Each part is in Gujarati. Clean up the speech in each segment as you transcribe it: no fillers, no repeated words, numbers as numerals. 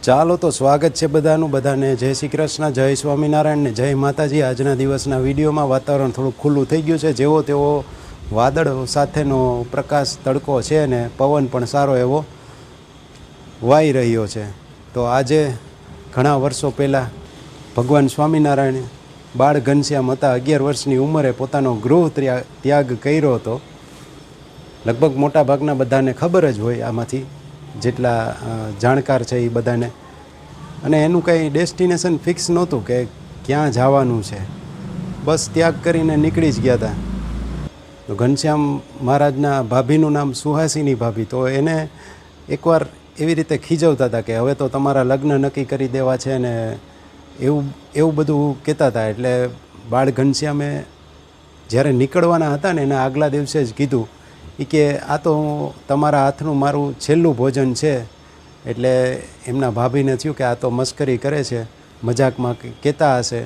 ચાલો તો સ્વાગત છે બધાનું. બધાને જય શ્રી કૃષ્ણ, જય સ્વામિનારાયણ ને જય માતાજી. આજના દિવસના વિડીયોમાં વાતાવરણ થોડું ખુલ્લું થઈ ગયું છે. જેવો તેવો વાદળ સાથેનો પ્રકાશ તડકો છે ને પવન પણ સારો એવો વાઈ રહ્યો છે. તો આજે ઘણા વર્ષો પહેલાં ભગવાન સ્વામિનારાયણ બાળ ઘનશ્યામ હતા. 11 વર્ષની ઉંમરે પોતાનો ગૃહ ત્યાગ કર્યો હતો. લગભગ મોટા ભાગના બધાને ખબર જ હોય, આમાંથી જેટલા જાણકાર છે એ બધાને. અને એનું કંઈ ડેસ્ટિનેશન ફિક્સ નહોતું કે ક્યાં જવાનું છે, બસ ત્યાગ કરીને નીકળી જ ગયા હતા. તો ઘનશ્યામ મહારાજના ભાભીનું નામ સુહાસિની ભાભી. તો એને એકવાર એવી રીતે ખીજવતા હતા કે હવે તો તમારા લગ્ન નક્કી કરી દેવા છે ને એવું બધું કહેતા હતા. એટલે બાળ ઘનશ્યામે જ્યારે નીકળવાના હતા ને એના આગલા દિવસે જ કીધું કે આ તો તમારા હાથનું મારું છેલ્લું ભોજન છે. એટલે એમના ભાભીને થયું કે આ તો મસ્કરી કરે છે, મજાકમાં કહેતા હશે.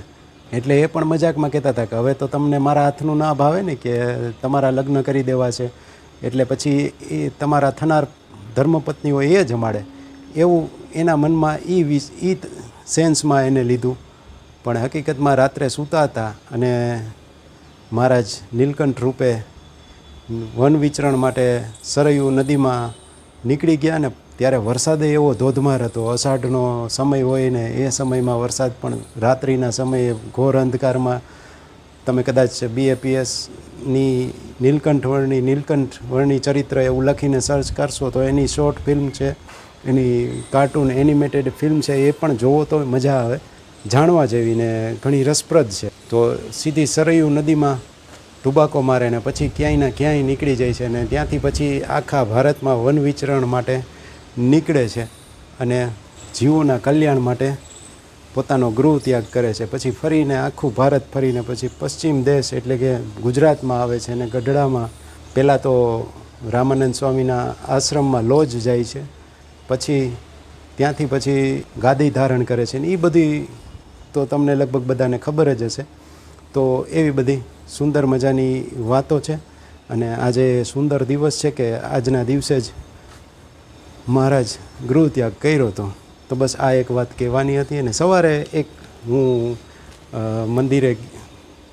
એટલે એ પણ મજાકમાં કહેતા હતા કે હવે તો તમને મારા હાથનું ના ભાવે ને કે તમારા લગ્ન કરી દેવા છે, એટલે પછી એ તમારા થનાર ધર્મપત્ની હોય એ જમાડે, એવું એના મનમાં એ સેન્સમાં એને લીધું. પણ હકીકતમાં રાત્રે સૂતા હતા અને મહારાજ નીલકંઠ રૂપે વન વિચરણ માટે સરયુ નદીમાં નીકળી ગયા ને ત્યારે વરસાદે એવો ધોધમાર હતો. અષાઢનો સમય હોય ને એ સમયમાં વરસાદ પણ રાત્રિના સમયે ઘોર અંધકારમાં. તમે કદાચ BAPSની નીલકંઠ વર્ણી ચરિત્ર એવું લખીને સર્ચ કરશો તો એની શોર્ટ ફિલ્મ છે, એની કાર્ટૂન એનિમેટેડ ફિલ્મ છે, એ પણ જોવો તો મજા આવે, જાણવા જેવી ને ઘણી રસપ્રદ છે. તો સીધી સરયુ નદીમાં ટુબાકો મારે ને પછી ક્યાંયના ક્યાંય નીકળી જાય છે અને ત્યાંથી પછી આખા ભારતમાં વન વિચરણ માટે નીકળે છે અને જીવોના કલ્યાણ માટે પોતાનો ગૃહ ત્યાગ કરે છે. પછી ફરીને આખું ભારત ફરીને પછી પશ્ચિમ દેશ એટલે કે ગુજરાતમાં આવે છે અને ગઢડામાં પહેલાં તો રામાનંદ સ્વામીના આશ્રમમાં લોજ જાય છે, પછી ત્યાંથી પછી ગાદી ધારણ કરે છે. ને એ બધી તો તમને લગભગ બધાને ખબર જ હશે. તો એવી બધી સુંદર મજાની વાતો છે. અને આજે સુંદર દિવસ છે કે આજના દિવસે જ મહારાજ ગૃહ ત્યાગ કર્યો હતો. તો બસ આ એક વાત કહેવાની હતી. અને સવારે એક હું મંદિરે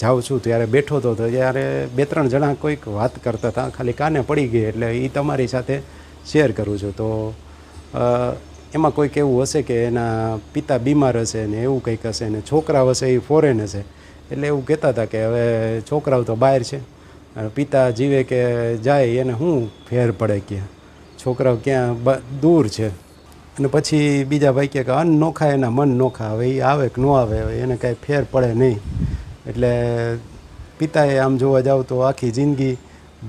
જાઉં છું ત્યારે બેઠો હતો, ત્યારે 2-3 જણા કોઈક વાત કરતા હતા, ખાલી કાને પડી ગઈ એટલે એ તમારી સાથે શેર કરું છું. તો એમાં કોઈક એવું હશે કે એના પિતા બીમાર હશે ને એવું કંઈક હશે ને છોકરાઓ હશે એ ફોરેન હશે. એટલે એવું કહેતા હતા કે હવે છોકરાઓ તો બહાર છે, પિતા જીવે કે જાય એને શું ફેર પડે, કે છોકરાઓ ક્યાં દૂર છે. અને પછી બીજા ભાઈ કહે કે અન્ન નોખા એના મન નોખા, હવે એ આવે કે ન આવે હવે એને કાંઈ ફેર પડે નહીં. એટલે પિતાએ આમ જોવા જાવ તો આખી જિંદગી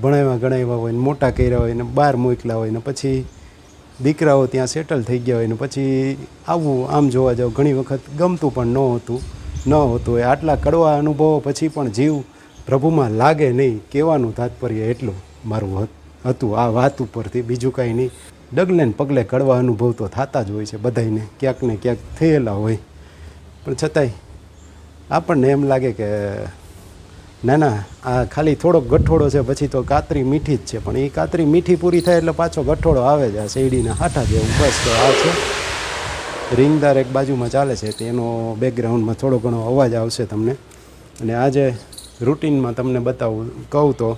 ભણાવ્યા ગણાવ્યા હોય ને મોટા કર્યા હોય ને બહાર મોકલા હોય ને પછી દીકરાઓ ત્યાં સેટલ થઈ ગયા હોય ને પછી આવું આમ જોવા જાવ ઘણી વખત ગમતું પણ ન હોતું. આટલા કડવા અનુભવો પછી પણ જીવ પ્રભુમાં લાગે નહીં, કહેવાનું તાત્પર્ય એટલું મારું હતું આ વાત ઉપરથી, બીજું કાંઈ નહીં. ડગલે ને પગલે કડવા અનુભવ તો થતા જ હોય છે બધાને, ક્યાંક ને ક્યાંક થયેલા હોય. પણ છતાંય આપણને એમ લાગે કે ના આ ખાલી થોડોક ગઠોડો છે, પછી તો કાતરી મીઠી જ છે. પણ એ કાતરી મીઠી પૂરી થાય એટલે પાછો ગઠોડો આવે જ, આ શેરડીના હાઠા જેવું. બસ તો આ છે રિંગદાર એક બાજુમાં ચાલે છે, તેનો બેકગ્રાઉન્ડમાં થોડો ઘણો અવાજ આવશે તમને. અને આજે રૂટિનમાં તમને કહું તો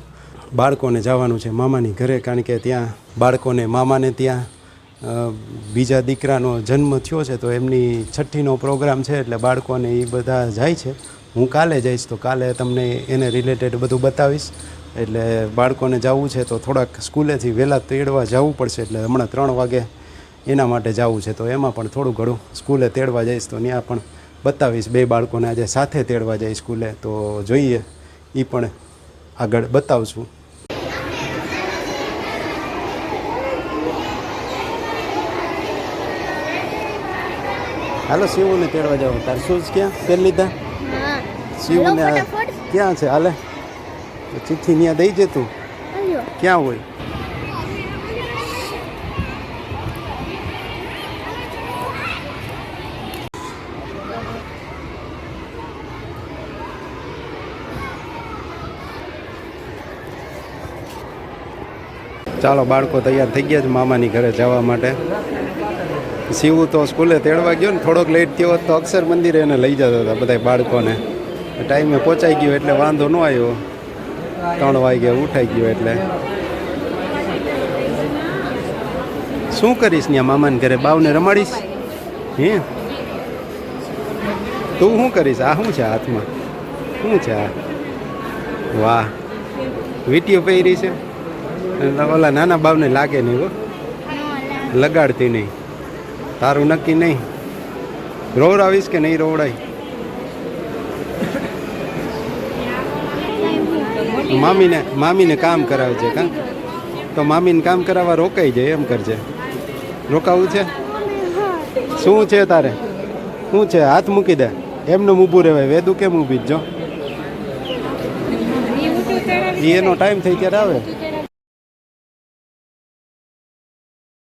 બાળકોને જવાનું છે મામાની ઘરે, કારણ કે ત્યાં બાળકોને મામાને ત્યાં બીજા દીકરાનો જન્મ થયો છે, તો એમની છઠ્ઠીનો પ્રોગ્રામ છે. એટલે બાળકોને એ બધા જાય છે. હું કાલે જઈશ તો કાલે તમને એને રિલેટેડ બધું બતાવીશ. એટલે બાળકોને જવું છે તો થોડાક સ્કૂલેથી વહેલા તેડવા જવું પડશે. એટલે હમણાં 3 વાગે એના માટે જવું છે, તો એમાં પણ થોડું ઘણું સ્કૂલે તેડવા જઈશ તો ત્યાં પણ બતાવીશ. 2 બાળકોને આજે સાથે તેડવા જાય સ્કૂલે, તો જોઈએ એ પણ આગળ બતાવશું. હાલો શિવુને તેડવા જાવ. તાર શૂઝ ક્યાં પહેરી લીધા? શિવુને ક્યાં છે? હાલે ચિઠ્ઠી ત્યાં દઈ દે. તું ક્યાં હોય? ચાલો બાળકો તૈયાર થઈ ગયા છે મામાની ઘરે જવા માટે. શિવું તો સ્કૂલે તેડવા ગયો ને થોડોક લેટ થયો હોત તો અક્ષર મંદિરે એને લઈ જતા હતા બધા બાળકોને. ટાઈમે પહોંચાઈ ગયો એટલે વાંધો ન આવ્યો. 3 વાગે ઉઠાઈ ગયો એટલે. શું કરીશ ત્યાં મામાને ઘરે? બાવને રમાડીશ? હે તું શું કરીશ? આ શું છે હાથમાં? શું છે આ? વાહ, વીટીઓ પહેરી છે. ઓલા નાના બાવને લાગે નહીં હો, લગાડતી નહીં. તારું નક્કી નહીં. રોવડાવીશ કે નહીં રોવડાય? મામીને કામ કરાવજે કાં તો મામીને કામ કરાવવા રોકાઈ જાય એમ કરજે. રોકાવું છે? શું છે તારે? શું છે? હાથ મૂકી દે. એમનું ઊભું રહેવાય. વેદું કેમ ઊભી જ જો? એનો ટાઈમ થઈ ત્યારે આવે.